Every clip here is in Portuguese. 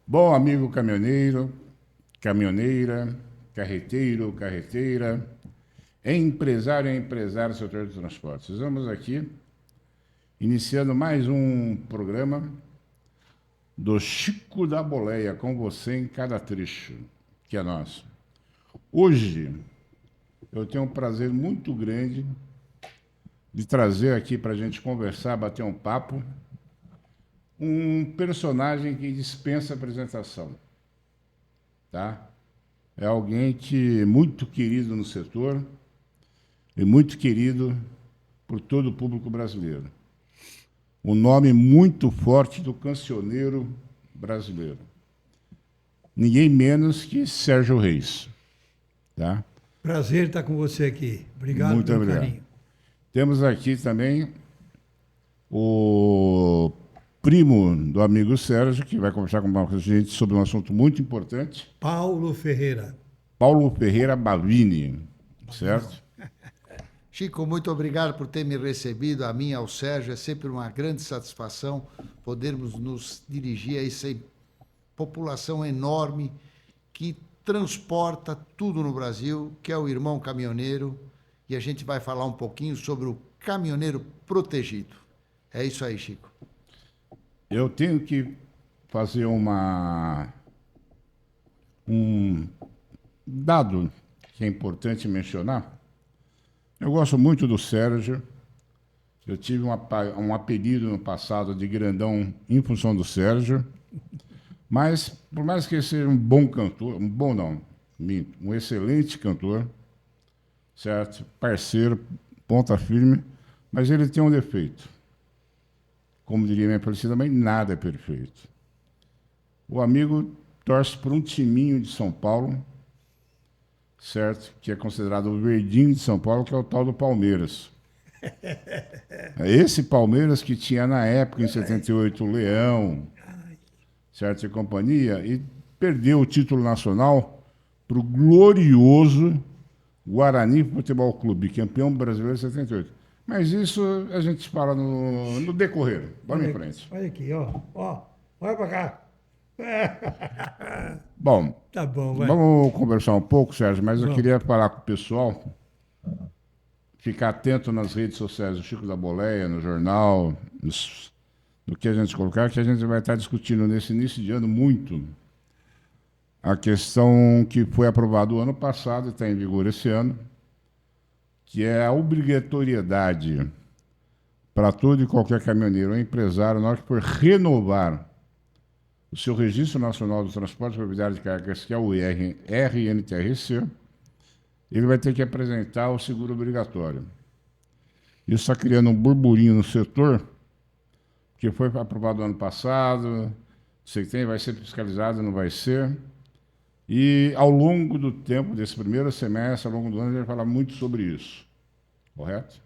Bom amigo caminhoneiro, caminhoneira, carreteiro, carreteira, empresário e empresário do setor de transportes. Estamos aqui iniciando mais um programa do Chico da Boleia, com você em cada trecho, que é nosso. Hoje, eu tenho um prazer muito grande de trazer aqui para a gente conversar, bater um papo, um personagem que dispensa apresentação, tá? É alguém que é muito querido no setor e muito querido por todo o público brasileiro. Um nome muito forte do cancioneiro brasileiro. Ninguém menos que Sérgio Reis, tá? Prazer estar com você aqui. Obrigado Muito pelo obrigado. carinho. Temos aqui também o primo do amigo Sérgio, que vai conversar com a gente sobre um assunto muito importante, Paulo Ferreira. Paulo Ferreira Bavini, certo? Chico, muito obrigado por ter me recebido, a mim e ao Sérgio. É sempre uma grande satisfação podermos nos dirigir a essa população enorme que transporta tudo no Brasil, que é o irmão caminhoneiro. E a gente vai falar um pouquinho sobre o caminhoneiro protegido. É isso aí, Chico. Eu tenho que fazer um dado que é importante mencionar. Eu gosto muito do Sérgio. Eu tive um apelido no passado de grandão em função do Sérgio. Mas, por mais que ele seja um bom cantor, um bom não, minto, um excelente cantor, certo? Parceiro, ponta firme, mas ele tem um defeito. Como diria minha falecida mãe, nada é perfeito. O amigo torce por um timinho de São Paulo, certo? Que é considerado o verdinho de São Paulo, que é o tal do Palmeiras. É esse Palmeiras que tinha na época, em 78, o Leão, certo? E companhia, e perdeu o título nacional para o glorioso Guarani Futebol Clube, campeão brasileiro em 78. Mas isso a gente fala no decorrer. Vamos em frente. Olha aqui, ó. Ó, olha pra cá. Bom, Tá bom, vai. vamos conversar um pouco, Sérgio, mas eu Vamos. queria falar com o pessoal, ficar atento nas redes sociais do Chico da Boleia, no jornal, no que a gente colocar, que a gente vai estar discutindo nesse início de ano muito a questão que foi aprovada o ano passado e está em vigor esse ano, que é a obrigatoriedade para todo e qualquer caminhoneiro ou empresário, na hora que for renovar o seu Registro Nacional do Transporte e Propriedade de Cargas, que é o RNTRC, ele vai ter que apresentar o seguro obrigatório. Isso está criando um burburinho no setor, que foi aprovado ano passado, sei que tem, vai ser fiscalizado, não vai ser. E ao longo do tempo, desse primeiro semestre, ao longo do ano, a gente vai falar muito sobre isso. Correto?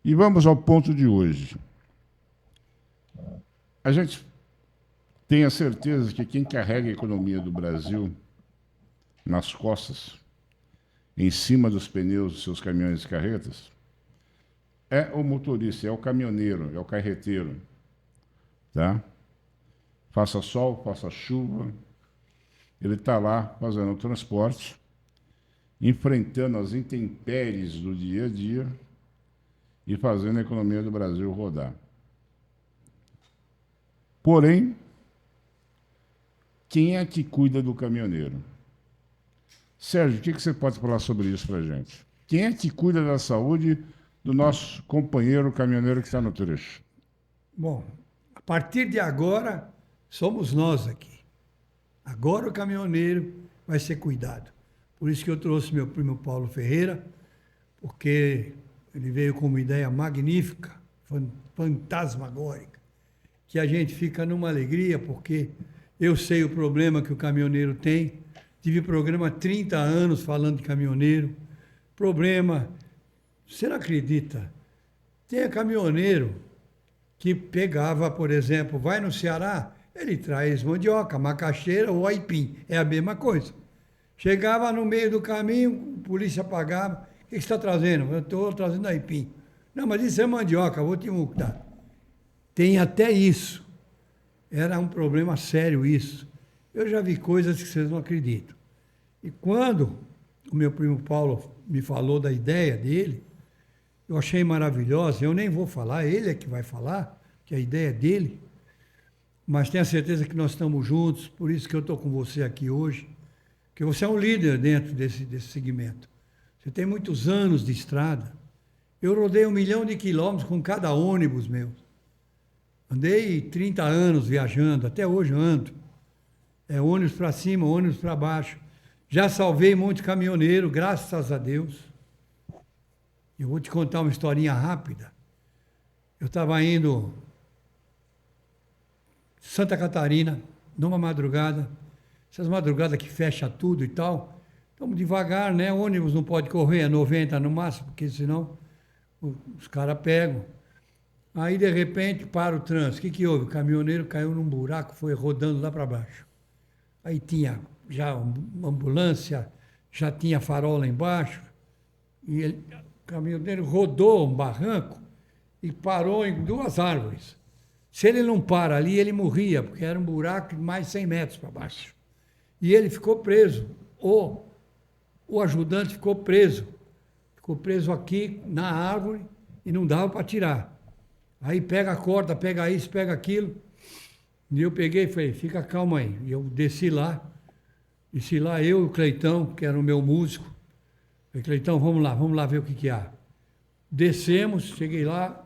E vamos ao ponto de hoje. A gente tem a certeza que quem carrega a economia do Brasil nas costas, em cima dos pneus dos seus caminhões e carretas, é o motorista, é o caminhoneiro, é o carreteiro. Tá? Faça sol, faça chuva, ele está lá fazendo o transporte, enfrentando as intempéries do dia a dia e fazendo a economia do Brasil rodar. Porém, quem é que cuida do caminhoneiro? Sérgio, o que você pode falar sobre isso para a gente? Quem é que cuida da saúde do nosso companheiro caminhoneiro que está no trecho? Bom, a partir de agora, somos nós aqui. Agora o caminhoneiro vai ser cuidado. Por isso que eu trouxe meu primo Paulo Ferreira, porque ele veio com uma ideia magnífica, fantasmagórica, que a gente fica numa alegria, porque eu sei o problema que o caminhoneiro tem. Tive programa há 30 anos falando de caminhoneiro. Problema, você não acredita? Tem caminhoneiro que pegava, por exemplo, vai no Ceará, ele traz mandioca, macaxeira ou aipim. É a mesma coisa. Chegava no meio do caminho, a polícia pagava. O que você está trazendo? Eu estou trazendo aipim. Não, mas isso é mandioca, vou te multar. Tem até isso. Era um problema sério isso. Eu já vi coisas que vocês não acreditam. E quando o meu primo Paulo me falou da ideia dele, eu achei maravilhosa. Eu nem vou falar, ele é que vai falar, que a ideia é dele. Mas tenha certeza que nós estamos juntos, por isso que eu estou com você aqui hoje, que você é um líder dentro desse segmento. Você tem muitos anos de estrada. Eu rodei 1 milhão de quilômetros com cada ônibus meu. Andei 30 anos viajando, até hoje eu ando. É ônibus para cima, ônibus para baixo. Já salvei muito caminhoneiro, graças a Deus. Eu vou te contar uma historinha rápida. Eu estava indo Santa Catarina, numa madrugada, essas madrugadas que fecha tudo e tal. Estamos devagar, né? O ônibus não pode correr, é 90 no máximo, porque senão os caras pegam. Aí, de repente, para o trânsito. O que houve? O caminhoneiro caiu num buraco, foi rodando lá para baixo. Aí tinha já uma ambulância, já tinha farol lá embaixo. E o caminhoneiro rodou um barranco e parou em 2 árvores. Se ele não para ali, ele morria, porque era um buraco de mais 100 metros para baixo. E ele ficou preso. O ajudante ficou preso. Ficou preso aqui na árvore e não dava para tirar. Aí pega a corda, pega isso, pega aquilo. E eu peguei e falei, fica calmo aí. E eu desci lá, eu e o Cleitão, que era o meu músico. Falei, Cleitão, vamos lá ver o que há. Descemos, cheguei lá,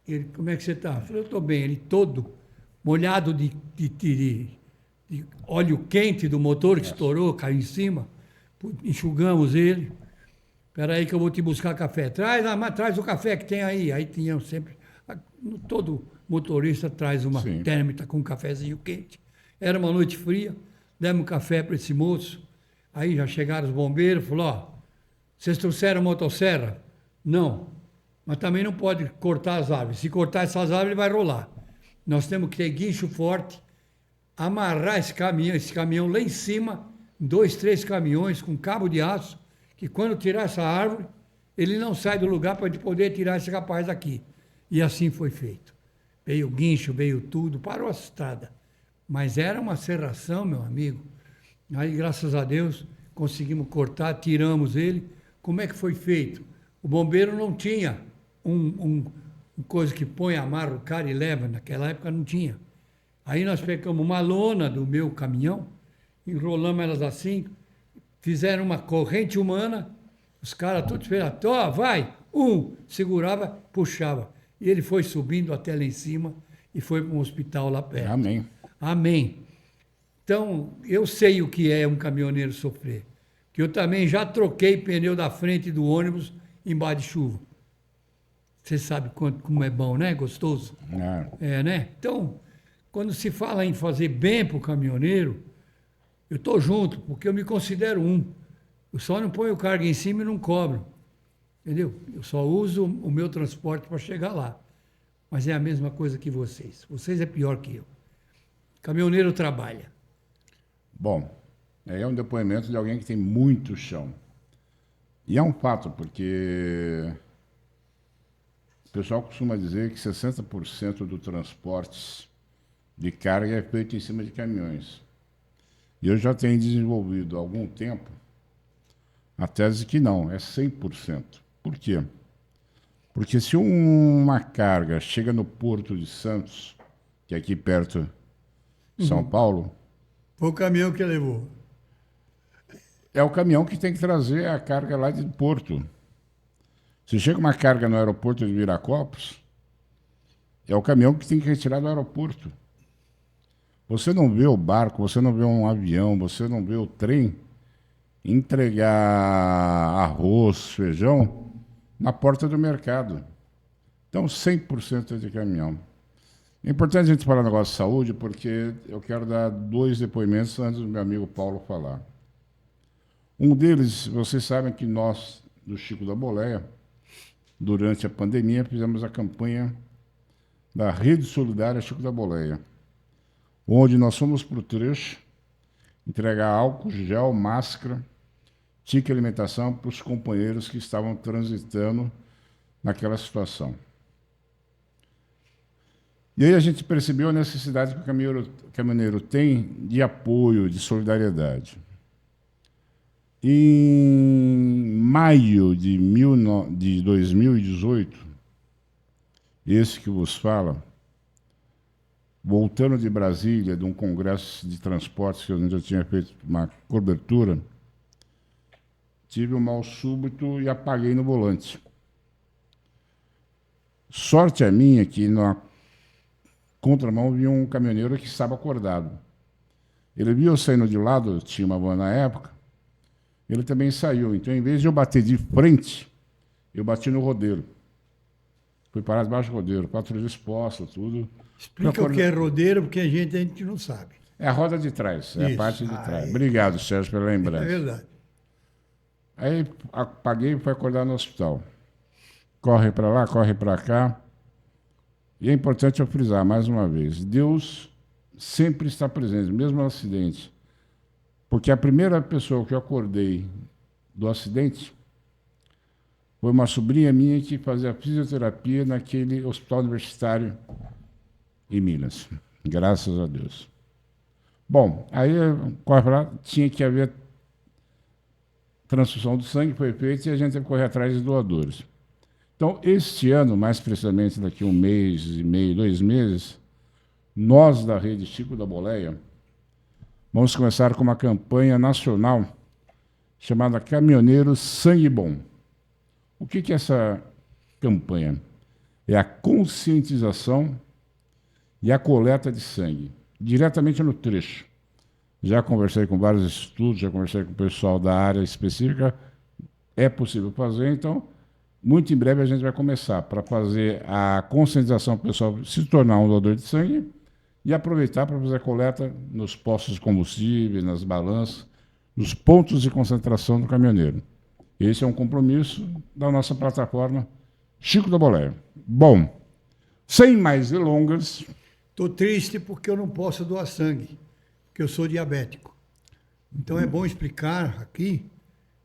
ele, como é que você está? Eu falei, eu estou bem. Ele todo molhado de óleo quente do motor que estourou, caiu em cima. Enxugamos ele. Espera aí que eu vou te buscar café. Traz o café que tem aí. Aí tinham sempre... Todo motorista traz uma térmica com um cafezinho quente. Era uma noite fria, demos café para esse moço. Aí já chegaram os bombeiros, falou, vocês trouxeram motosserra? Não, mas também não pode cortar as árvores. Se cortar essas árvores, vai rolar. Nós temos que ter guincho forte, amarrar esse caminhão lá em cima, 2, 3 caminhões com cabo de aço, que quando tirar essa árvore, ele não sai do lugar para poder tirar esse rapaz daqui. E assim foi feito. Veio o guincho, veio tudo, parou a estrada. Mas era uma serração, meu amigo. Aí, graças a Deus, conseguimos cortar, tiramos ele. Como é que foi feito? O bombeiro não tinha uma coisa que põe, amarra o cara e leva. Naquela época não tinha. Aí nós pegamos uma lona do meu caminhão, enrolamos elas assim, fizeram uma corrente humana, os caras todos esperaram, vai! Segurava, puxava. E ele foi subindo até lá em cima e foi para um hospital lá perto. Amém. Amém. Então, eu sei o que é um caminhoneiro sofrer. Que eu também já troquei pneu da frente do ônibus embaixo de chuva. Você sabe como é bom, né? Gostoso? É, né? Então, quando se fala em fazer bem para o caminhoneiro, eu estou junto, porque eu me considero um. Eu só não ponho carga em cima e não cobro. Entendeu? Eu só uso o meu transporte para chegar lá. Mas é a mesma coisa que vocês. Vocês é pior que eu. Caminhoneiro trabalha. Bom, é um depoimento de alguém que tem muito chão. E é um fato, porque o pessoal costuma dizer que 60% do transporte de carga é feito em cima de caminhões. E eu já tenho desenvolvido há algum tempo a tese que não, é 100%. Por quê? Porque se uma carga chega no Porto de Santos, que é aqui perto de São Paulo... Foi o caminhão que levou. É o caminhão que tem que trazer a carga lá de Porto. Se chega uma carga no aeroporto de Viracopos, é o caminhão que tem que retirar do aeroporto. Você não vê o barco, você não vê um avião, você não vê o trem entregar arroz, feijão na porta do mercado. Então, 100% de caminhão. É importante a gente falar um negócio de saúde, porque eu quero dar 2 depoimentos antes do meu amigo Paulo falar. Um deles, vocês sabem que nós, do Chico da Boleia, durante a pandemia, fizemos a campanha da Rede Solidária Chico da Boleia, onde nós fomos para o trecho entregar álcool, gel, máscara, ticket alimentação para os companheiros que estavam transitando naquela situação. E aí a gente percebeu a necessidade que o caminhoneiro tem de apoio, de solidariedade. Em maio de 2018, esse que vos fala, voltando de Brasília, de um congresso de transportes que eu já tinha feito uma cobertura, tive um mal súbito e apaguei no volante. Sorte a minha que na contramão vinha um caminhoneiro que estava acordado. Ele viu eu saindo de lado, tinha uma van na época, ele também saiu. Então, em vez de eu bater de frente, eu bati no rodeiro. Fui parar debaixo do rodeiro, patrulha exposta, tudo. Explica o que é rodeiro, porque a gente não sabe. É a roda de trás, é a Isso. parte de trás. Aí. Obrigado, Sérgio, pela É lembrança. verdade. Aí apaguei e fui acordar no hospital. Corre para lá, corre para cá. E é importante eu frisar mais uma vez, Deus sempre está presente, mesmo no acidente. Porque a primeira pessoa que eu acordei do acidente foi uma sobrinha minha que fazia fisioterapia naquele hospital universitário em Minas. Graças a Deus. Bom, aí corre para lá, tinha que haver transfusão do sangue, foi feita e a gente teve que correr atrás de doadores. Então, este ano, mais precisamente daqui a 1 mês e meio, 2 meses, nós da rede Chico da Boleia vamos começar com uma campanha nacional chamada Caminhoneiro Sangue Bom. O que é essa campanha? É a conscientização e a coleta de sangue, diretamente no trecho. Já conversei com vários estudos, já conversei com o pessoal da área específica, é possível fazer, então, muito em breve a gente vai começar para fazer a conscientização para o pessoal se tornar um doador de sangue e aproveitar para fazer a coleta nos postos de combustível, nas balanças, nos pontos de concentração do caminhoneiro. Esse é um compromisso da nossa plataforma Chico da Boleia. Bom, sem mais delongas... Estou triste porque eu não posso doar sangue, porque eu sou diabético. Então é bom explicar aqui,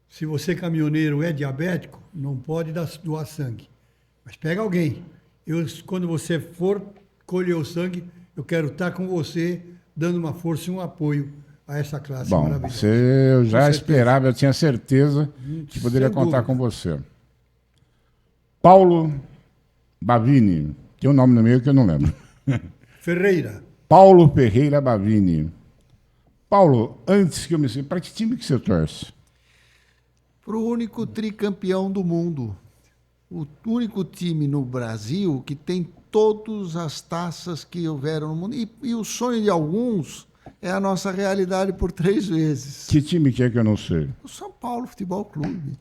se você caminhoneiro é diabético, não pode doar sangue. Mas pega alguém. Quando você for colher o sangue, eu quero estar com você, dando uma força e um apoio a essa classe Bom, maravilhosa. eu já esperava, eu tinha certeza que poderia Sem contar dúvida. com você. Paulo Bavini, tem um nome no meio que eu não lembro. Ferreira, Paulo Ferreira Bavini. Paulo, antes que eu me para que time que você torce? Para o único tricampeão do mundo. O único time no Brasil que tem todas as taças que houveram no mundo. E o sonho de alguns é a nossa realidade por 3 vezes. Que time que é que eu não sei? O São Paulo Futebol Clube.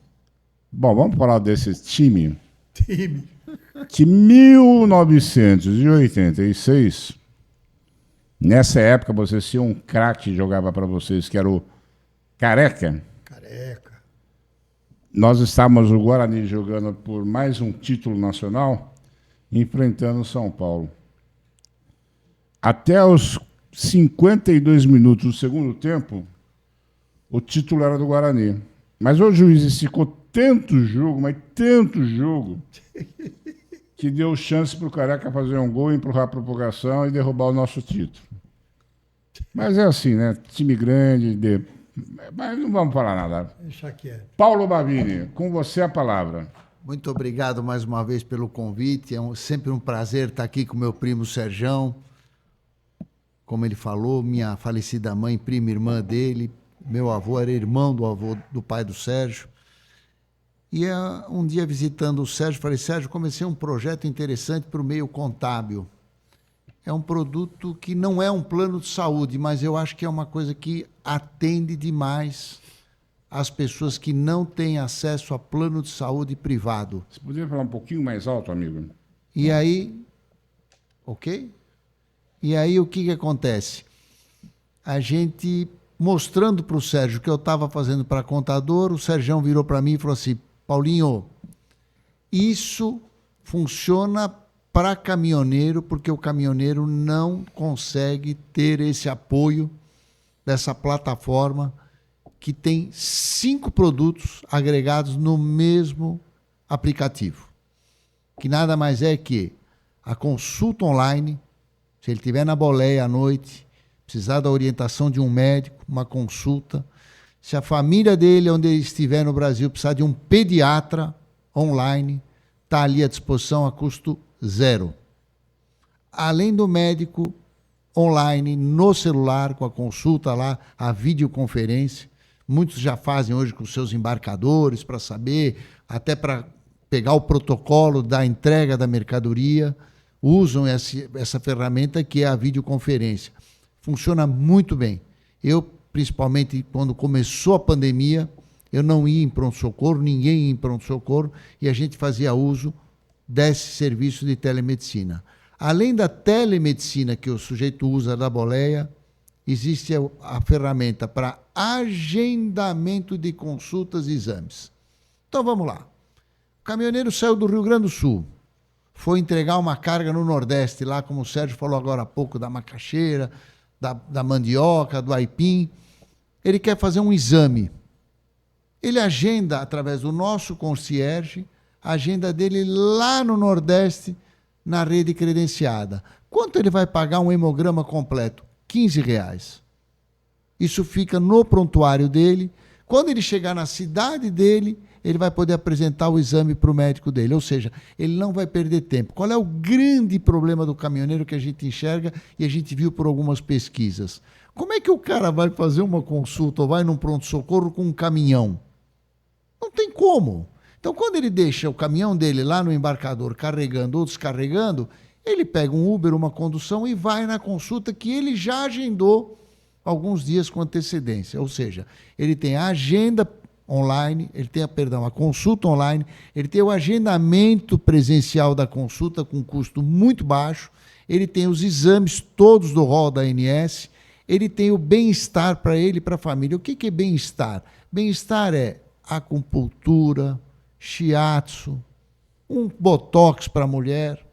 Bom, vamos falar desse time time. que 1986, nessa época vocês tinham um craque que jogava para vocês, que era o Careca. Careca. Nós estávamos o Guarani jogando por mais um título nacional, enfrentando o São Paulo. Até os 52 minutos do segundo tempo, o título era do Guarani. Mas o juiz esticou tanto jogo, mas tanto jogo, que deu chance para o Careca fazer um gol, empurrar a prorrogação e derrubar o nosso título. Mas é assim, né? Time grande, mas não vamos falar nada. Deixa quieto. Paulo Bavini, com você a palavra. Muito obrigado mais uma vez pelo convite. É sempre um prazer estar aqui com meu primo Serjão. Como ele falou, minha falecida mãe, prima irmã dele. Meu avô era irmão do avô do pai do Sérgio. E um dia visitando o Sérgio, falei, Sérgio, comecei um projeto interessante para o meio contábil. É um produto que não é um plano de saúde, mas eu acho que é uma coisa que atende demais as pessoas que não têm acesso a plano de saúde privado. Você poderia falar um pouquinho mais alto, amigo? E aí, ok? E aí o que acontece? A gente, mostrando para o Sérgio o que eu estava fazendo para contador, o Serjão virou para mim e falou assim, Paulinho, isso funciona para caminhoneiro, porque o caminhoneiro não consegue ter esse apoio dessa plataforma que tem 5 produtos agregados no mesmo aplicativo, que nada mais é que a consulta online, Se ele estiver na boleia à noite, precisar da orientação de um médico, uma consulta. Se a família dele, onde ele estiver no Brasil, precisar de um pediatra online, está ali à disposição a custo zero. Além do médico online, no celular, com a consulta lá, a videoconferência. Muitos já fazem hoje com seus embarcadores para saber, até para pegar o protocolo da entrega da mercadoria. Usam essa ferramenta que é a videoconferência. Funciona muito bem. Eu, principalmente, quando começou a pandemia, eu não ia em pronto-socorro, ninguém ia em pronto-socorro, e a gente fazia uso desse serviço de telemedicina. Além da telemedicina que o sujeito usa da boleia, existe a ferramenta para agendamento de consultas e exames. Então vamos lá. O caminhoneiro saiu do Rio Grande do Sul, foi entregar uma carga no Nordeste, lá como o Sérgio falou agora há pouco, da macaxeira, da mandioca, do aipim. Ele quer fazer um exame. Ele agenda através do nosso concierge, a agenda dele lá no Nordeste, na rede credenciada. Quanto ele vai pagar um hemograma completo? R$15. Isso fica no prontuário dele. Quando ele chegar na cidade dele, ele vai poder apresentar o exame para o médico dele. Ou seja, ele não vai perder tempo. Qual é o grande problema do caminhoneiro que a gente enxerga e a gente viu por algumas pesquisas? Como é que o cara vai fazer uma consulta ou vai num pronto-socorro com um caminhão? Não tem como. Então, quando ele deixa o caminhão dele lá no embarcador carregando ou descarregando, ele pega um Uber, uma condução e vai na consulta que ele já agendou alguns dias com antecedência. Ou seja, ele tem a agenda online, ele tem a consulta online, ele tem o agendamento presencial da consulta com custo muito baixo, ele tem os exames todos do rol da ANS, ele tem o bem-estar para ele e para a família. O que é bem-estar? Bem-estar é acupuntura, shiatsu, um botox para a mulher,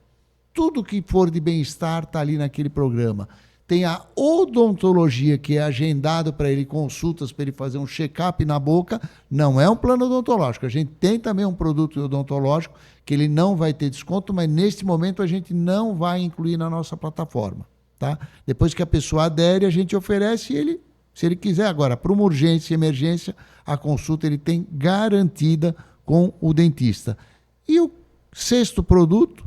tudo que for de bem-estar está ali naquele programa. Tem a odontologia, que é agendado para ele, consultas para ele fazer um check-up na boca. Não é um plano odontológico. A gente tem também um produto odontológico que ele não vai ter desconto, mas neste momento a gente não vai incluir na nossa plataforma. Tá? Depois que a pessoa adere, a gente oferece ele, se ele quiser. Agora, para uma urgência e emergência, a consulta ele tem garantida com o dentista. E o sexto produto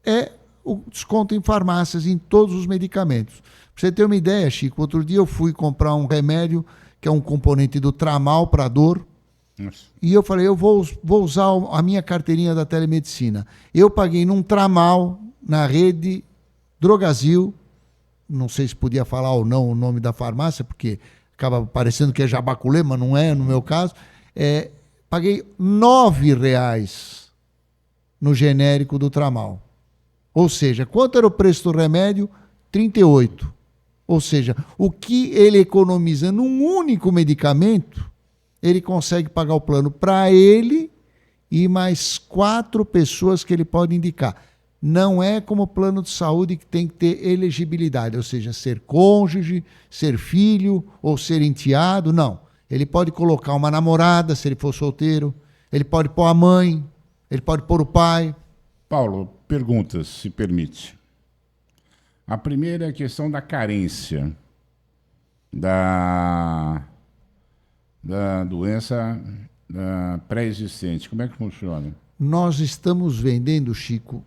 é o desconto em farmácias, em todos os medicamentos. Para você ter uma ideia, Chico, outro dia eu fui comprar um remédio que é um componente do Tramal para dor. Nossa. E eu falei, eu vou usar a minha carteirinha da telemedicina. Eu paguei num Tramal, na rede Drogazil, não sei se podia falar ou não o nome da farmácia, porque acaba parecendo que é Jabaculê, mas não é, no meu caso. Paguei R$9 no genérico do Tramal. Ou seja, quanto era o preço do remédio? 38. Ou seja, o que ele economiza num único medicamento, ele consegue pagar o plano para ele e mais 4 pessoas que ele pode indicar. Não é como o plano de saúde que tem que ter elegibilidade, ou seja, ser cônjuge, ser filho ou ser enteado, não. Ele pode colocar uma namorada, se ele for solteiro, ele pode pôr a mãe, ele pode pôr o pai. Paulo, perguntas, se permite. A primeira é a questão da carência da doença pré-existente. Como é que funciona? Nós estamos vendendo, Chico,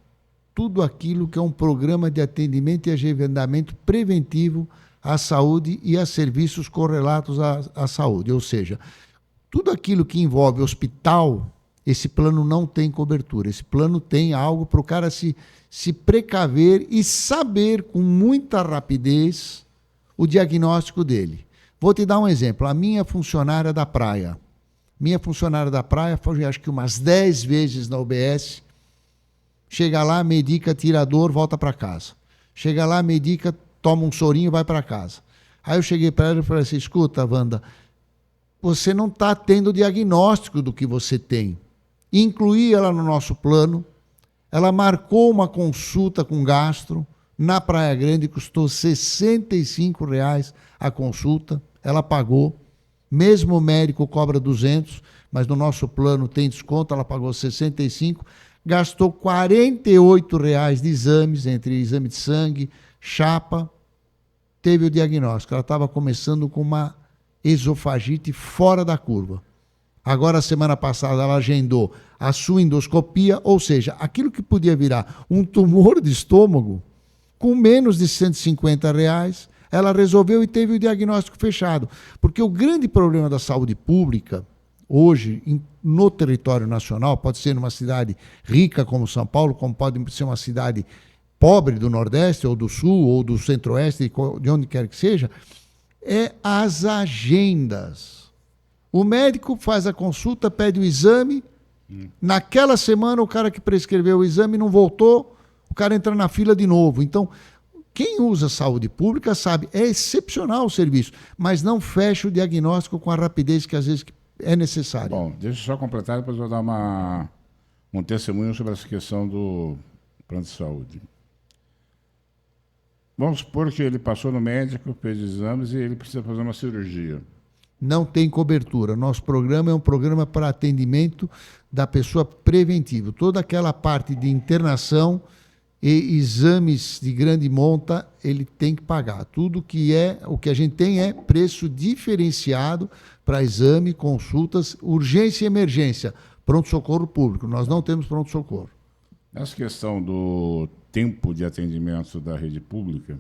tudo aquilo que é um programa de atendimento e agendamento preventivo à saúde e a serviços correlatos à saúde. Ou seja, tudo aquilo que envolve hospital, esse plano não tem cobertura. Esse plano tem algo para o cara se precaver e saber com muita rapidez o diagnóstico dele. Vou te dar um exemplo. A minha funcionária da praia foi acho que umas 10 vezes na UBS, chega lá, medica, tira a dor, volta para casa. Chega lá, medica, toma um sorinho, vai para casa. Aí eu cheguei para ela e falei assim, escuta, Wanda, você não está tendo diagnóstico do que você tem. Incluí ela no nosso plano, ela marcou uma consulta com gastro, na Praia Grande custou R$65 a consulta, ela pagou, mesmo o médico cobra 200, mas no nosso plano tem desconto, ela pagou 65, gastou R$48 de exames, entre exame de sangue, chapa, teve o diagnóstico. Ela estava começando com uma esofagite fora da curva. Agora, semana passada, ela agendou a sua endoscopia, ou seja, aquilo que podia virar um tumor de estômago, com menos de R$ 150, ela resolveu e teve o diagnóstico fechado. Porque o grande problema da saúde pública, hoje, no território nacional, pode ser numa cidade rica como São Paulo, como pode ser uma cidade pobre do Nordeste, ou do Sul, ou do Centro-Oeste, de onde quer que seja, é as agendas. O médico faz a consulta, pede o exame, naquela semana o cara que prescreveu o exame não voltou, o cara entra na fila de novo. Então, quem usa saúde pública sabe, é excepcional o serviço, mas não fecha o diagnóstico com a rapidez que às vezes é necessária. Bom, deixa eu só completar, depois eu vou dar um testemunho sobre essa questão do plano de saúde. Vamos supor que ele passou no médico, fez exames e ele precisa fazer uma cirurgia. Não tem cobertura. Nosso programa é um programa para atendimento da pessoa preventivo. Toda aquela parte de internação e exames de grande monta, ele tem que pagar. Tudo que o que a gente tem é preço diferenciado para exame, consultas, urgência e emergência. Pronto-socorro público. Nós não temos pronto-socorro. Essa questão do tempo de atendimento da rede pública,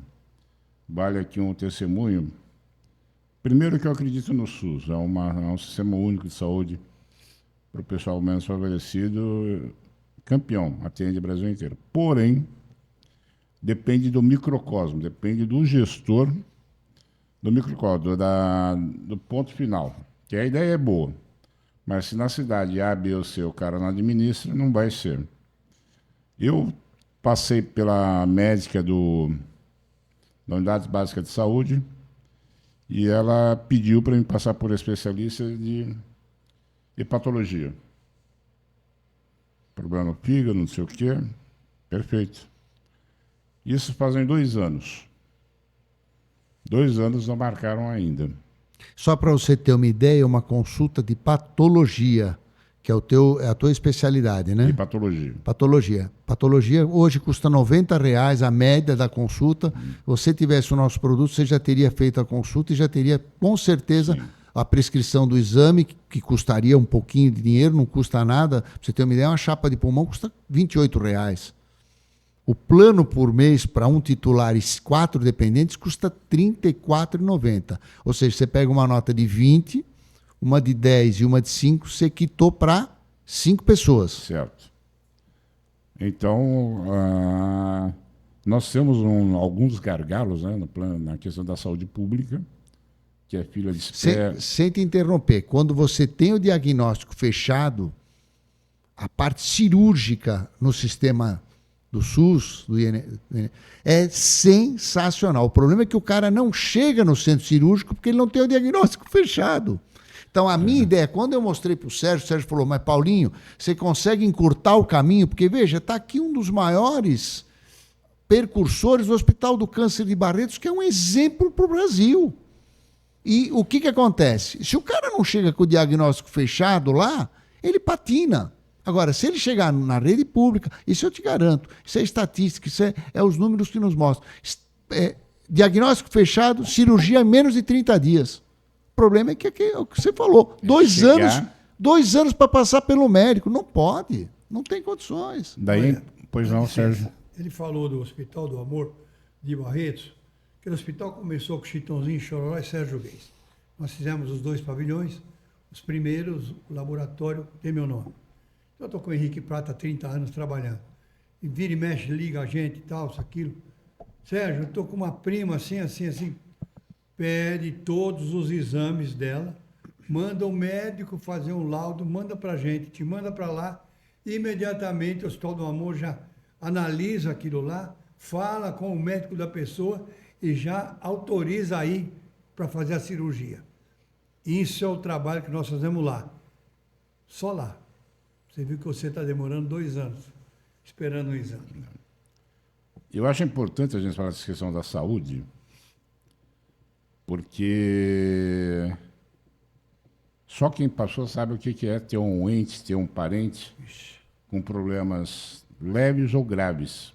vale aqui um testemunho. Primeiro que eu acredito no SUS, é um sistema único de saúde para o pessoal menos favorecido, campeão, atende o Brasil inteiro. Porém, depende do microcosmo, depende do gestor do microcosmo, do ponto final. Que a ideia é boa, mas se na cidade A, B ou C o cara não administra, não vai ser. Eu passei pela médica da Unidade Básica de Saúde e ela pediu para me passar por especialista de hepatologia. Problema no fígado, não sei o quê. Perfeito. Isso fazem 2 anos. 2 anos não marcaram ainda. Só para você ter uma ideia, uma consulta de patologia, que é a tua especialidade, né? Hepatologia. Patologia. Patologia hoje custa R$ 90 a média da consulta. Se você tivesse o nosso produto, você já teria feito a consulta e já teria, com certeza, sim, a prescrição do exame, que custaria um pouquinho de dinheiro, não custa nada. Para você ter uma ideia, uma chapa de pulmão custa R$ 28. O plano por mês para um titular e 4 dependentes custa R$ 34,90. Ou seja, você pega uma nota de 20, uma de 10 e uma de 5, você quitou para 5 pessoas. Certo. Então, nós temos alguns gargalos, né, na questão da saúde pública, que é fila de espera. Sem te interromper, quando você tem o diagnóstico fechado, a parte cirúrgica no sistema do SUS, é sensacional. O problema é que o cara não chega no centro cirúrgico porque ele não tem o diagnóstico fechado. Então, a minha ideia, quando eu mostrei para o Sérgio falou, mas Paulinho, você consegue encurtar o caminho? Porque, veja, está aqui um dos maiores percursores do Hospital do Câncer de Barretos, que é um exemplo para o Brasil. E o que acontece? Se o cara não chega com o diagnóstico fechado lá, ele patina. Agora, se ele chegar na rede pública, isso eu te garanto, isso é estatística, isso é os números que nos mostram. Diagnóstico fechado, cirurgia em menos de 30 dias. O problema é que é o que você falou. 2 anos para passar pelo médico. Não pode, não tem condições. Daí, pois não, Sérgio. Ele falou do Hospital do Amor de Barretos. Aquele hospital começou com Chitãozinho, Chororó e Sérgio Reis. Nós fizemos os 2 pavilhões, os primeiros, o laboratório tem meu nome. Eu estou com o Henrique Prata há 30 anos trabalhando. E vira e mexe, liga a gente e tal, isso, aquilo. Sérgio, eu estou com uma prima assim. Pede todos os exames dela, manda o médico fazer um laudo, manda para a gente, te manda para lá. Imediatamente o Hospital do Amor já analisa aquilo lá, fala com o médico da pessoa e já autoriza aí para fazer a cirurgia. Isso é o trabalho que nós fazemos lá. Só lá. Você viu que você está demorando 2 anos esperando o exame. Eu acho importante a gente falar dessa questão da saúde, porque só quem passou sabe o que é ter um ente, ter um parente com problemas leves ou graves,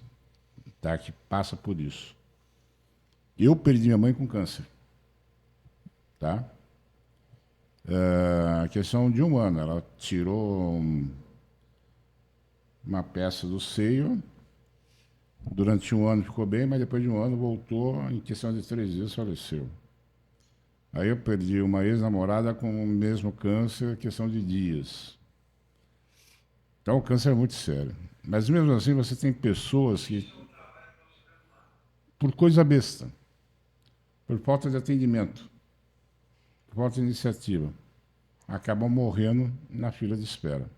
tá? Que passa por isso. Eu perdi minha mãe com câncer. Tá? A questão de 1 ano. Ela tirou uma peça do seio. Durante 1 ano ficou bem, mas depois de 1 ano voltou. Em questão de 3 dias faleceu. Aí eu perdi uma ex-namorada com o mesmo câncer, questão de dias. Então o câncer é muito sério. Mas mesmo assim você tem pessoas que, por coisa besta, por falta de atendimento, por falta de iniciativa, acabam morrendo na fila de espera.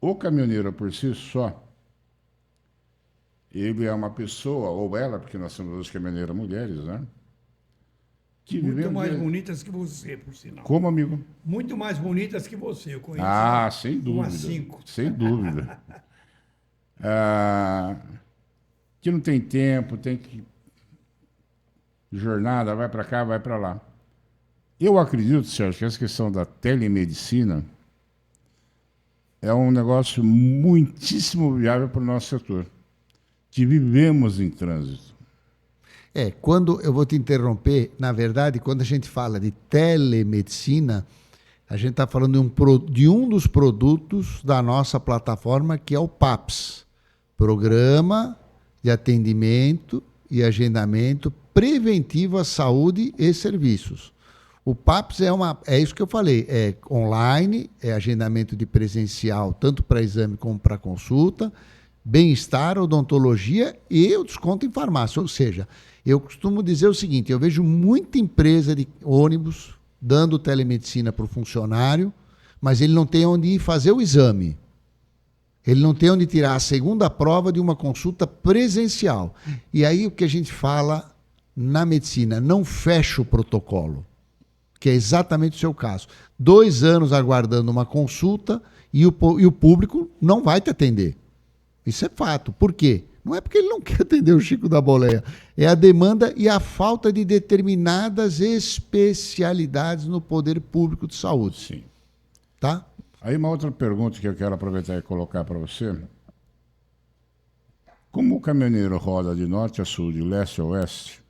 O caminhoneiro por si só, ele é uma pessoa, ou ela, porque nós somos 2 caminhoneiras mulheres, né? Que Muito mais bonitas que você, por sinal. Como, amigo? Muito mais bonitas que você, eu conheço. Ah, sem dúvida. Umas 5. Sem dúvida. Que não tem tempo, tem que... Jornada, vai para cá, vai para lá. Eu acredito, Sérgio, que essa questão da telemedicina é um negócio muitíssimo viável para o nosso setor, que vivemos em trânsito. Quando eu vou te interromper, na verdade, quando a gente fala de telemedicina, a gente está falando de um dos produtos da nossa plataforma, que é o PAPS, Programa de Atendimento e Agendamento Preventivo à Saúde e Serviços. O PAPS é isso que eu falei, é online, é agendamento de presencial, tanto para exame como para consulta, bem-estar, odontologia e o desconto em farmácia. Ou seja, eu costumo dizer o seguinte, eu vejo muita empresa de ônibus dando telemedicina para o funcionário, mas ele não tem onde ir fazer o exame. Ele não tem onde tirar a segunda prova de uma consulta presencial. E aí o que a gente fala na medicina, não fecha o protocolo, que é exatamente o seu caso. 2 anos aguardando uma consulta e o público não vai te atender. Isso é fato. Por quê? Não é porque ele não quer atender o Chico da Boleia. É a demanda e a falta de determinadas especialidades no poder público de saúde. Sim. Tá? Aí uma outra pergunta que eu quero aproveitar e colocar para você. Como o caminhoneiro roda de norte a sul, de leste a oeste,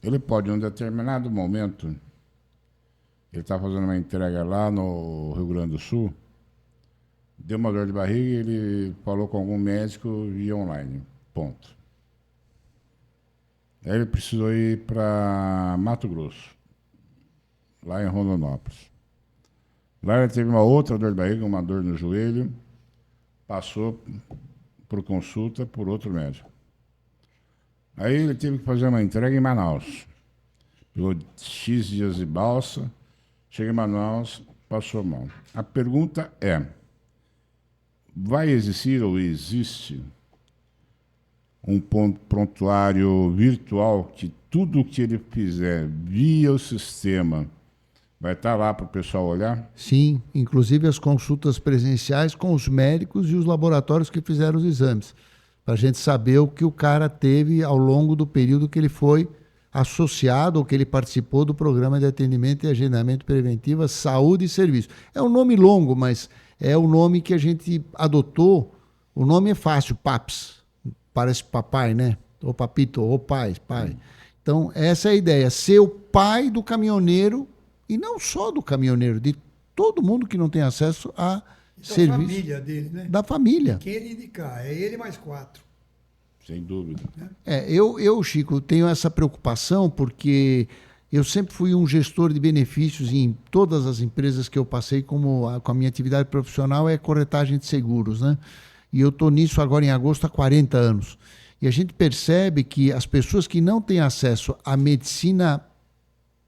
ele pode, em um determinado momento, ele está fazendo uma entrega lá no Rio Grande do Sul, deu uma dor de barriga e ele falou com algum médico via online. Ponto. Aí ele precisou ir para Mato Grosso, lá em Rondonópolis. Lá ele teve uma outra dor de barriga, uma dor no joelho, passou por consulta por outro médico. Aí ele teve que fazer uma entrega em Manaus. Pegou X dias de balsa, chega em Manaus, passou mal. A pergunta é, vai existir ou existe um prontuário virtual que tudo que ele fizer via o sistema vai estar lá para o pessoal olhar? Sim, inclusive as consultas presenciais com os médicos e os laboratórios que fizeram os exames, para a gente saber o que o cara teve ao longo do período que ele foi associado ou que ele participou do programa de atendimento e agendamento preventivo à saúde e serviço. É um nome longo, mas é o nome que a gente adotou. O nome é fácil, PAPS. Parece papai, né? Ou papito, ou pai. Então, essa é a ideia, ser o pai do caminhoneiro, e não só do caminhoneiro, de todo mundo que não tem acesso a serviço. Da família dele, né? Da família. Quem ele indicar, é ele mais 4. Sem dúvida. Eu, Chico, tenho essa preocupação porque eu sempre fui um gestor de benefícios em todas as empresas que eu passei com a minha atividade profissional é corretagem de seguros, né? E eu estou nisso agora em agosto há 40 anos. E a gente percebe que as pessoas que não têm acesso à medicina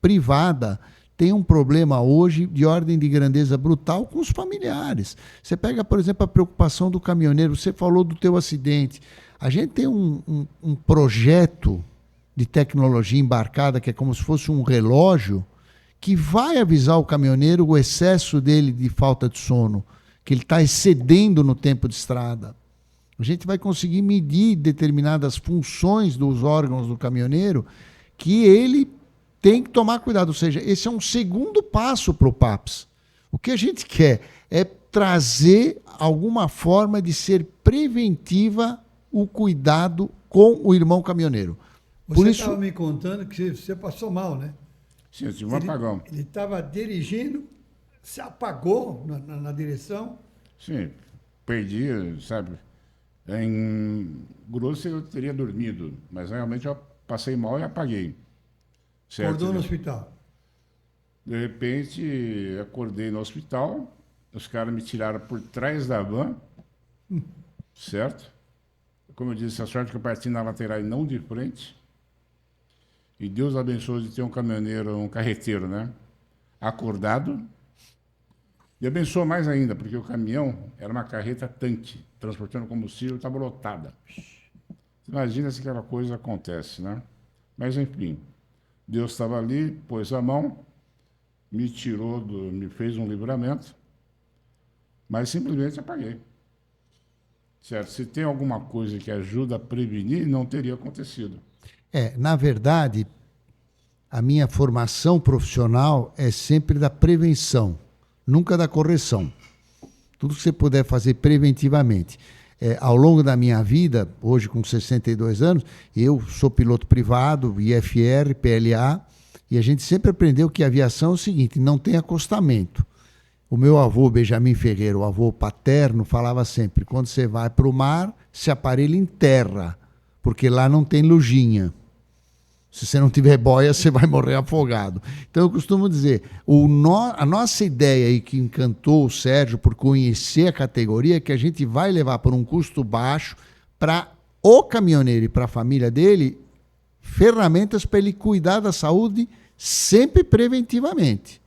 privada têm um problema hoje de ordem de grandeza brutal com os familiares. Você pega, por exemplo, a preocupação do caminhoneiro, você falou do teu acidente. A gente tem um projeto de tecnologia embarcada, que é como se fosse um relógio, que vai avisar o caminhoneiro o excesso dele de falta de sono, que ele está excedendo no tempo de estrada. A gente vai conseguir medir determinadas funções dos órgãos do caminhoneiro que ele tem que tomar cuidado. Ou seja, esse é um segundo passo para o PAPS. O que a gente quer é trazer alguma forma de ser preventiva o cuidado com o irmão caminhoneiro. Por Você isso, estava me contando que você passou mal, né? Sim, eu tive um apagão. Ele estava dirigindo, se apagou na direção. Sim, perdi, sabe? Em grosso eu teria dormido, mas realmente eu passei mal e apaguei. Certo? Acordou no hospital. De repente, acordei no hospital, os caras me tiraram por trás da van, certo? Como eu disse, a sorte que eu parti na lateral e não de frente. E Deus abençoe de ter um caminhoneiro, um carreteiro, né? Acordado. E abençoou mais ainda, porque o caminhão era uma carreta tanque, transportando combustível, estava lotada. Imagina se aquela coisa acontece, né? Mas, enfim, Deus estava ali, pôs a mão, me tirou, me fez um livramento, mas simplesmente apaguei. Certo? Se tem alguma coisa que ajuda a prevenir, não teria acontecido. na verdade, a minha formação profissional é sempre da prevenção, nunca da correção. Tudo que você puder fazer preventivamente. Ao longo da minha vida, hoje com 62 anos, eu sou piloto privado, IFR, PLA, e a gente sempre aprendeu que a aviação é o seguinte, não tem acostamento. O meu avô, Benjamin Ferreira, o avô paterno, falava sempre, quando você vai para o mar, se aparelha em terra, porque lá não tem lujinha. Se você não tiver boia, você vai morrer afogado. Então eu costumo dizer, a nossa ideia aí que encantou o Sérgio por conhecer a categoria é que a gente vai levar por um custo baixo para o caminhoneiro e para a família dele ferramentas para ele cuidar da saúde sempre preventivamente.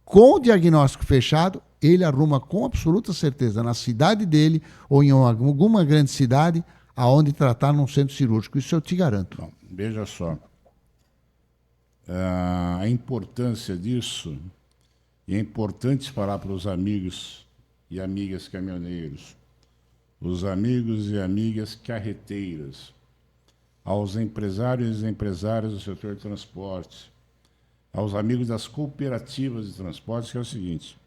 Com o diagnóstico fechado, ele arruma com absoluta certeza na cidade dele ou em alguma grande cidade aonde tratar num centro cirúrgico. Isso eu te garanto. Bom, veja só. A importância disso, e é importante falar para os amigos e amigas caminhoneiros, os amigos e amigas carreteiras, aos empresários e empresárias do setor de transporte, aos amigos das cooperativas de transporte, que é o seguinte,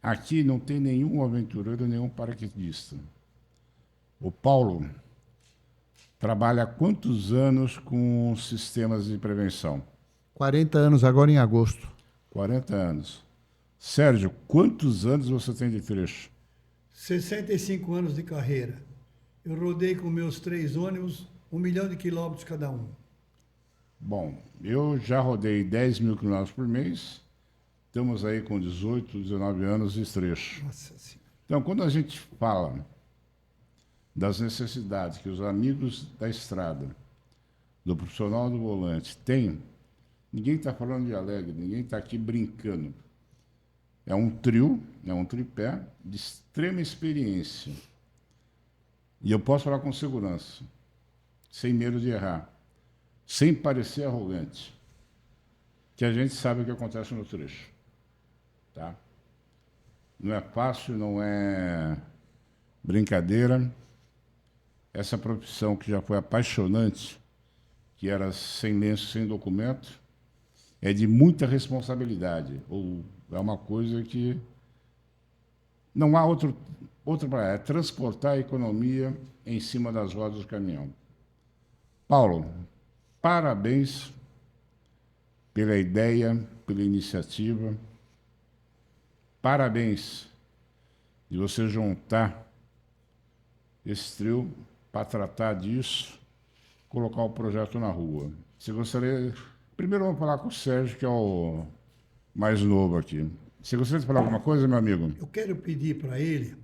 aqui não tem nenhum aventureiro, nenhum paraquedista. O Paulo trabalha há quantos anos com sistemas de prevenção? 40 anos agora em agosto. 40 anos. Sérgio, quantos anos você tem de trecho? 65 anos de carreira. Eu rodei com meus 3 ônibus 1 milhão de quilômetros cada um. Bom, eu já rodei 10 mil quilômetros por mês. Estamos aí com 18, 19 anos de trecho. Nossa Senhora. Então, quando a gente fala das necessidades que os amigos da estrada, do profissional do volante têm, ninguém está falando de alegre, ninguém está aqui brincando. É um trio, é um tripé de extrema experiência. E eu posso falar com segurança, sem medo de errar, sem parecer arrogante, que a gente sabe o que acontece no trecho. Tá? Não é fácil, não é brincadeira. Essa profissão que já foi apaixonante, que era sem lenço, sem documento, é de muita responsabilidade. Ou é uma coisa que não há outra para é transportar a economia em cima das rodas do caminhão. Paulo, parabéns pela ideia, pela iniciativa. Parabéns de você juntar esse trio para tratar disso, colocar o projeto na rua. Você gostaria... Primeiro vamos falar com o Sérgio, que é o mais novo aqui. Você gostaria de falar alguma coisa, meu amigo? Eu quero pedir para ele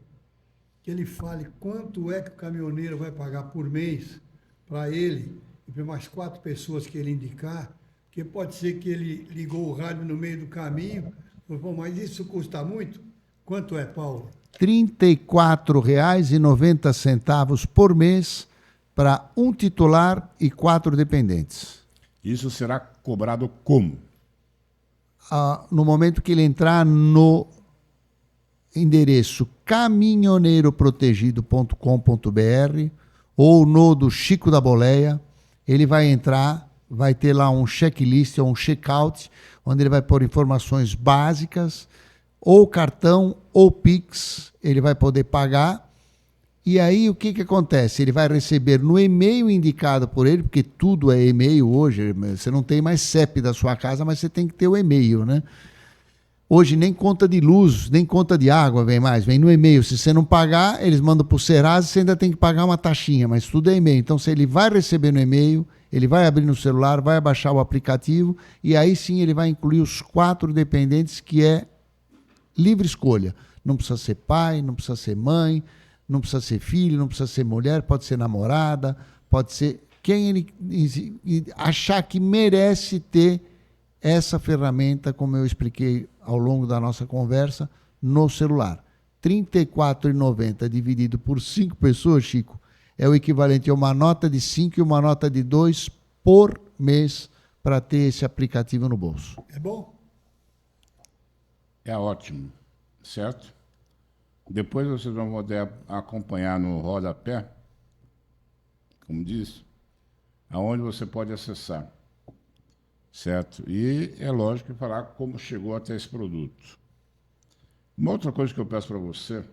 que ele fale quanto é que o caminhoneiro vai pagar por mês para ele e para mais 4 pessoas que ele indicar, porque pode ser que ele ligou o rádio no meio do caminho, falou, mas isso custa muito? Quanto é, Paulo? R$ 34,90 por mês para um titular e 4 dependentes. Isso será cobrado como? No momento que ele entrar no endereço caminhoneiroprotegido.com.br ou no do Chico da Boleia, ele vai entrar, vai ter lá um checklist ou um checkout, onde ele vai pôr informações básicas, ou cartão ou Pix, ele vai poder pagar E aí o que acontece? Ele vai receber no e-mail indicado por ele, porque tudo é e-mail hoje, você não tem mais CEP da sua casa, mas você tem que ter o e-mail, né? Hoje nem conta de luz, nem conta de água vem mais, vem no e-mail. Se você não pagar, eles mandam para o Serasa, você ainda tem que pagar uma taxinha, mas tudo é e-mail. Então, se ele vai receber no e-mail, ele vai abrir no celular, vai baixar o aplicativo e aí sim ele vai incluir os 4 dependentes, que é livre escolha. Não precisa ser pai, não precisa ser mãe, não precisa ser filho, não precisa ser mulher, pode ser namorada, pode ser quem ele achar que merece ter essa ferramenta, como eu expliquei ao longo da nossa conversa, no celular. R$ 34,90 dividido por 5 pessoas, Chico, é o equivalente a uma nota de 5 e uma nota de 2 por mês para ter esse aplicativo no bolso. É bom? É ótimo, certo? Depois vocês vão poder acompanhar no rodapé, como disse, aonde você pode acessar, certo? E é lógico falar como chegou até esse produto. Uma outra coisa que eu peço para você,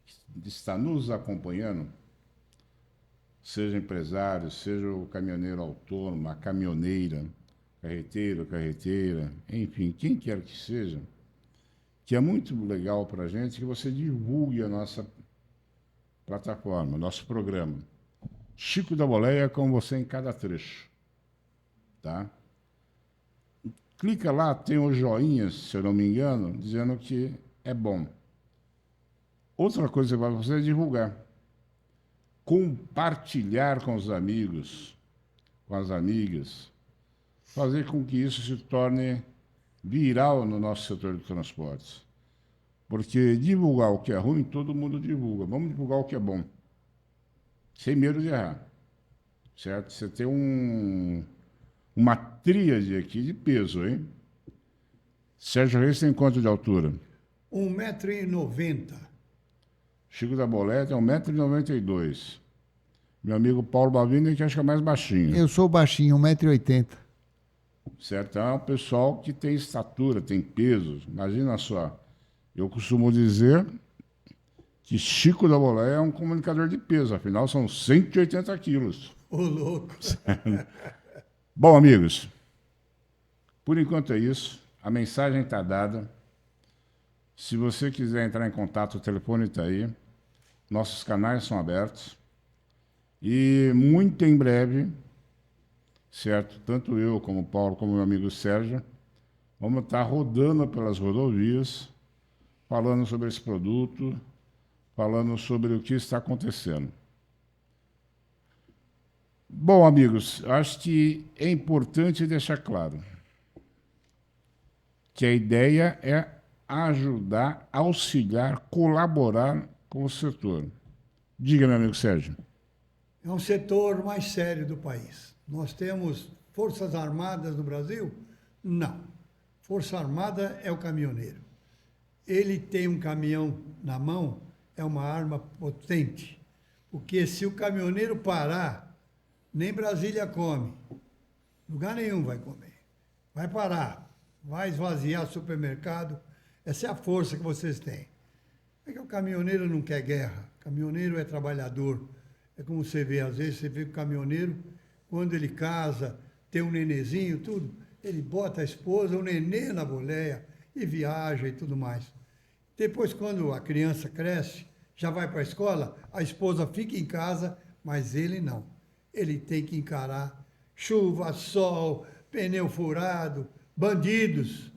que está nos acompanhando, seja empresário, seja o caminhoneiro autônomo, a caminhoneira, carreteiro, carreteira, enfim, quem quer que seja, que é muito legal para a gente que você divulgue a nossa plataforma, nosso programa. Chico da Boleia com você em cada trecho. Tá? Clica lá, tem o joinha, se eu não me engano, dizendo que é bom. Outra coisa que vai fazer é divulgar. Compartilhar com os amigos, com as amigas. Fazer com que isso se torne viral no nosso setor de transportes. Porque divulgar o que é ruim, todo mundo divulga. Vamos divulgar o que é bom. Sem medo de errar. Certo? Você tem uma tríade aqui de peso, hein? Sérgio Reis tem quanto de altura? 1,90 m. Chico da Boleta é 1,92 m. Meu amigo Paulo Bavini, que acho que é mais baixinho. Eu sou baixinho, 1,80 m. Certo? É um pessoal que tem estatura, tem peso. Imagina só. Eu costumo dizer que Chico da Boleia é um comunicador de peso, afinal são 180 quilos. Ô, louco. Bom, amigos, por enquanto é isso. A mensagem está dada. Se você quiser entrar em contato, o telefone está aí. Nossos canais são abertos. E muito em breve, certo? Tanto eu, como o Paulo, como meu amigo Sérgio, vamos estar rodando pelas rodovias, falando sobre esse produto, falando sobre o que está acontecendo. Bom, amigos, acho que é importante deixar claro que a ideia é ajudar, auxiliar, colaborar com o setor. Diga, meu amigo Sérgio. É um setor mais sério do país. Nós temos Forças Armadas no Brasil? Não. Força Armada é o caminhoneiro. Ele tem um caminhão na mão, é uma arma potente. Porque se o caminhoneiro parar, nem Brasília come. Lugar nenhum vai comer. Vai parar. Vai esvaziar o supermercado. Essa é a força que vocês têm. É que o caminhoneiro não quer guerra. O caminhoneiro é trabalhador. É como você vê, às vezes você vê que o caminhoneiro, quando ele casa, tem um nenezinho, tudo, ele bota a esposa, o nenê na boleia e viaja e tudo mais. Depois, quando a criança cresce, já vai para a escola, a esposa fica em casa, mas ele não. Ele tem que encarar chuva, sol, pneu furado, bandidos.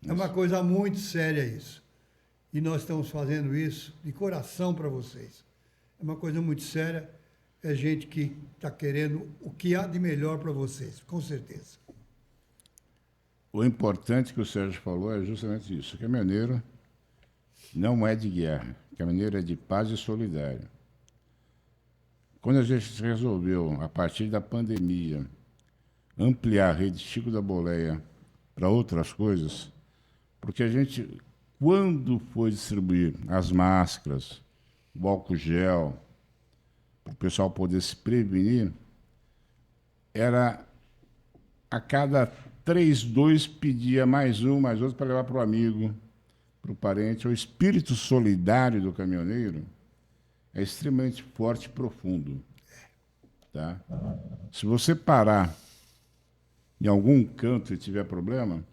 É uma coisa muito séria isso. E nós estamos fazendo isso de coração para vocês. É uma coisa muito séria. É gente que está querendo o que há de melhor para vocês, com certeza. O importante que o Sérgio falou é justamente isso. O caminhoneiro não é de guerra. O caminhoneiro é de paz e solidário. Quando a gente resolveu, a partir da pandemia, ampliar a rede Chico da Boleia para outras coisas, porque a gente, quando foi distribuir as máscaras, o álcool gel, para o pessoal poder se prevenir, era a cada 3, 2 pedia mais um, mais outro para levar para o amigo, para o parente. O espírito solidário do caminhoneiro é extremamente forte e profundo. Tá? Se você parar em algum canto e tiver problema,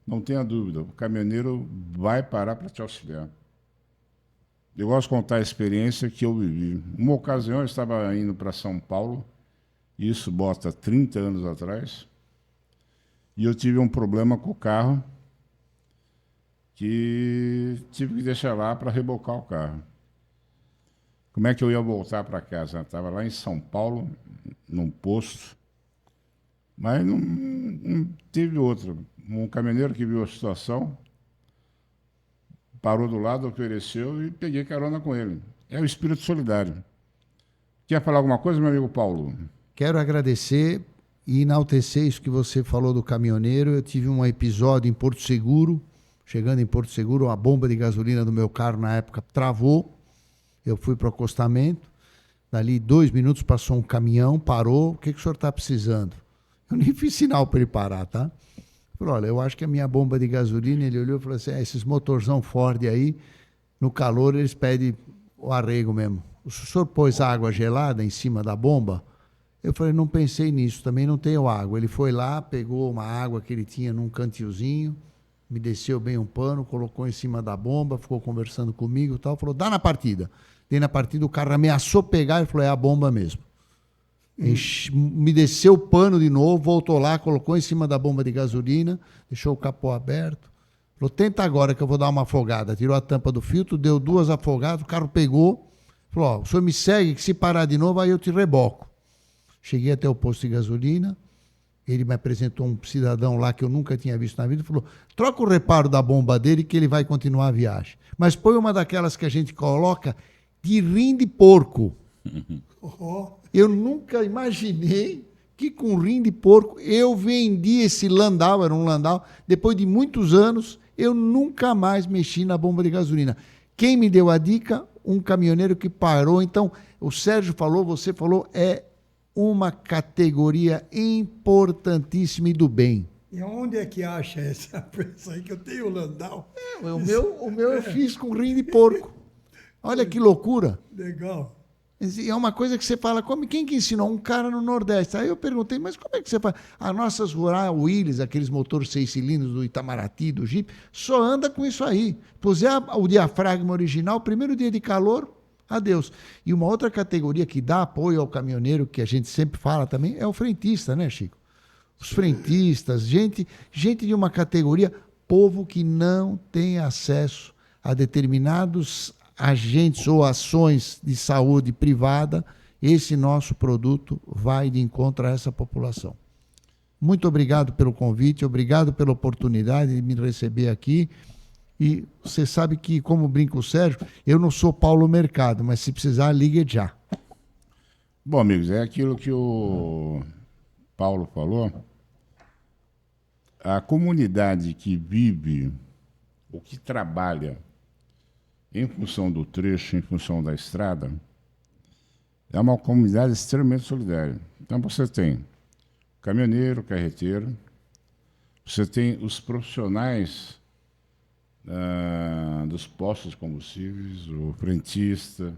não tenha dúvida, o caminhoneiro vai parar para te auxiliar. Eu gosto de contar a experiência que eu vivi. Uma ocasião eu estava indo para São Paulo, isso bota 30 anos atrás, e eu tive um problema com o carro que tive que deixar lá para rebocar o carro. Como é que eu ia voltar para casa? Eu estava lá em São Paulo, num posto, mas não teve outro. Um caminhoneiro que viu a situação, parou do lado, ofereceu e peguei carona com ele. É o espírito solidário. Quer falar alguma coisa, meu amigo Paulo? Quero agradecer e enaltecer isso que você falou do caminhoneiro. Eu tive um episódio em Porto Seguro, chegando em Porto Seguro, uma bomba de gasolina do meu carro na época travou. Eu fui para o acostamento, dali 2 minutos passou um caminhão, parou. O que o senhor está precisando? Eu nem fiz sinal para ele parar, tá? Falei, olha, eu acho que a minha bomba de gasolina, ele olhou e falou assim, esses motorzão Ford aí, no calor eles pedem o arrego mesmo. O senhor pôs água gelada em cima da bomba? Eu falei, não pensei nisso, também não tenho água. Ele foi lá, pegou uma água que ele tinha num cantilzinho, me desceu bem um pano, colocou em cima da bomba, ficou conversando comigo e tal, falou, dá na partida. Dei na partida, o cara ameaçou pegar e falou, é a bomba mesmo. Me desceu o pano de novo, voltou lá, colocou em cima da bomba de gasolina, deixou o capô aberto. Falou, tenta agora que eu vou dar uma afogada. Tirou a tampa do filtro, deu 2 afogadas, o carro pegou. Falou, ó, o senhor me segue, que se parar de novo, aí eu te reboco. Cheguei até o posto de gasolina, ele me apresentou um cidadão lá que eu nunca tinha visto na vida, falou, troca o reparo da bomba dele que ele vai continuar a viagem. Mas põe uma daquelas que a gente coloca de rim de porco. Eu nunca imaginei que com rim de porco eu vendi esse Landau, era um Landau, depois de muitos anos, eu nunca mais mexi na bomba de gasolina. Quem me deu a dica? Um caminhoneiro que parou. Então, o Sérgio falou, você falou, é uma categoria importantíssima e do bem. E onde é que acha essa peça aí que eu tenho o Landau? O meu eu fiz com rim de porco. Olha que loucura. Legal. É uma coisa que você fala, quem que ensinou? Um cara no Nordeste. Aí eu perguntei, mas como é que você faz? As nossas Rural Willys, aqueles motores 6 cilindros do Itamaraty, do Jeep, só anda com isso aí. Puser o diafragma original, primeiro dia de calor, adeus. E uma outra categoria que dá apoio ao caminhoneiro, que a gente sempre fala também, é o frentista, né, Chico? Os frentistas, gente de uma categoria, povo que não tem acesso a determinados agentes ou ações de saúde privada, esse nosso produto vai de encontro a essa população. Muito obrigado pelo convite, obrigado pela oportunidade de me receber aqui. E você sabe que, como brinca o Sérgio, eu não sou Paulo Mercado, mas se precisar, ligue já. Bom, amigos, é aquilo que o Paulo falou. A comunidade que vive, ou que trabalha, em função do trecho, em função da estrada, é uma comunidade extremamente solidária. Então, você tem caminhoneiro, carreteiro, você tem os profissionais dos postos de combustíveis, o frentista,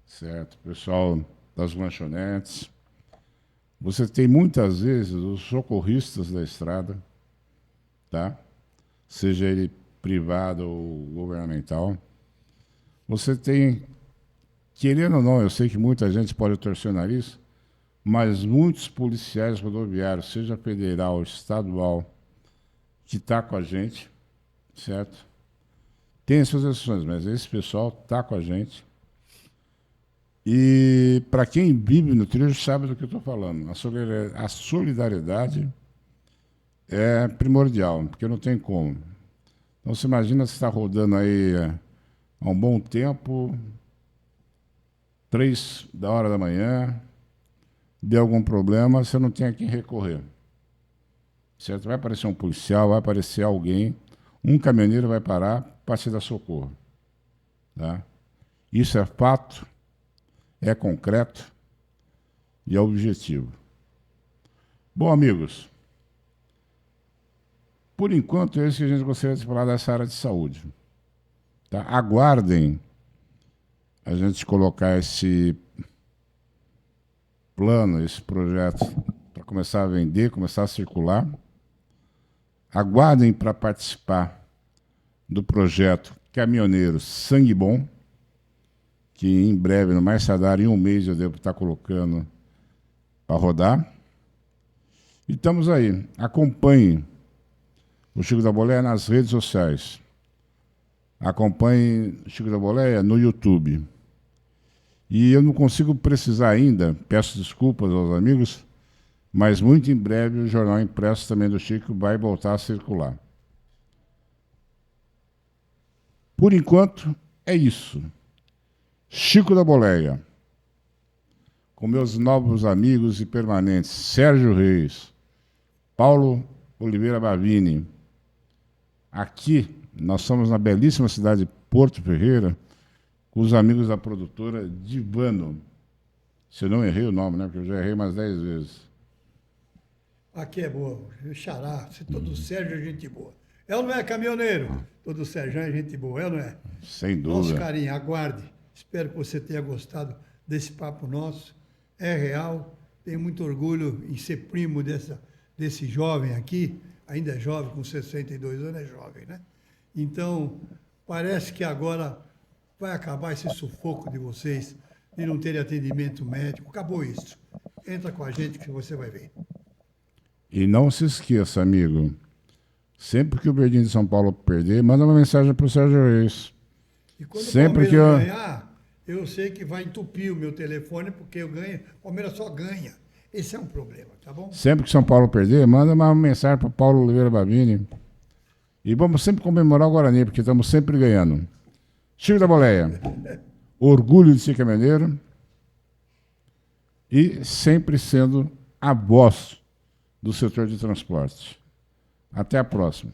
certo? O pessoal das lanchonetes. Você tem, muitas vezes, os socorristas da estrada, tá? Seja ele privado ou governamental. Você tem, querendo ou não, eu sei que muita gente pode torcer o nariz, mas muitos policiais rodoviários, seja federal ou estadual, que está com a gente, certo? Tem as suas exceções, mas esse pessoal está com a gente. E para quem vive no trecho sabe do que eu estou falando. A solidariedade é primordial, porque não tem como. Então, você imagina se está rodando aí há um bom tempo, 3h da manhã, deu algum problema, você não tem a quem recorrer. Certo? Vai aparecer um policial, vai aparecer alguém, um caminhoneiro vai parar para te dar socorro. Tá? Isso é fato, é concreto e é objetivo. Bom, amigos, por enquanto é isso que a gente gostaria de falar dessa área de saúde. Tá? Aguardem a gente colocar esse plano, esse projeto, para começar a vender, começar a circular. Aguardem para participar do projeto Caminhoneiro Sangue Bom, que em breve, no mais tardar, em um mês, eu devo estar colocando para rodar. E estamos aí. Acompanhe o Chico da Boleia nas redes sociais. Acompanhe o Chico da Boleia no YouTube. E eu não consigo precisar ainda, peço desculpas aos amigos, mas muito em breve o jornal impresso também do Chico vai voltar a circular. Por enquanto, é isso. Chico da Boleia, com meus novos amigos e permanentes, Sérgio Reis, Paulo Oliveira Bavini. Aqui, nós somos na belíssima cidade de Porto Ferreira, com os amigos da produtora Divano. Se eu não errei o nome, né? Porque eu já errei umas 10 vezes. Aqui é boa, o Xará, todo Sérgio é gente boa. É ou não é, caminhoneiro? Todo Sérgio é gente boa, é ou não é? Sem Nosso dúvida. carinho, aguarde. Espero que você tenha gostado desse papo nosso. É real, tenho muito orgulho em ser primo desse jovem aqui. Ainda é jovem, com 62 anos é jovem, né? Então, parece que agora vai acabar esse sufoco de vocês de não terem atendimento médico. Acabou isso. Entra com a gente que você vai ver. E não se esqueça, amigo, sempre que o Verdinho de São Paulo perder, manda uma mensagem para o Sérgio Reis. E quando Sempre o que eu... Palmeiras ganhar, eu sei que vai entupir o meu telefone, porque eu ganho, o Palmeiras só ganha. Esse é um problema, tá bom? Sempre que São Paulo perder, manda uma mensagem para Paulo Oliveira Bavini. E vamos sempre comemorar o Guarani, porque estamos sempre ganhando. Chico da Boleia, orgulho de ser caminhoneiro e sempre sendo a voz do setor de transporte. Até a próxima.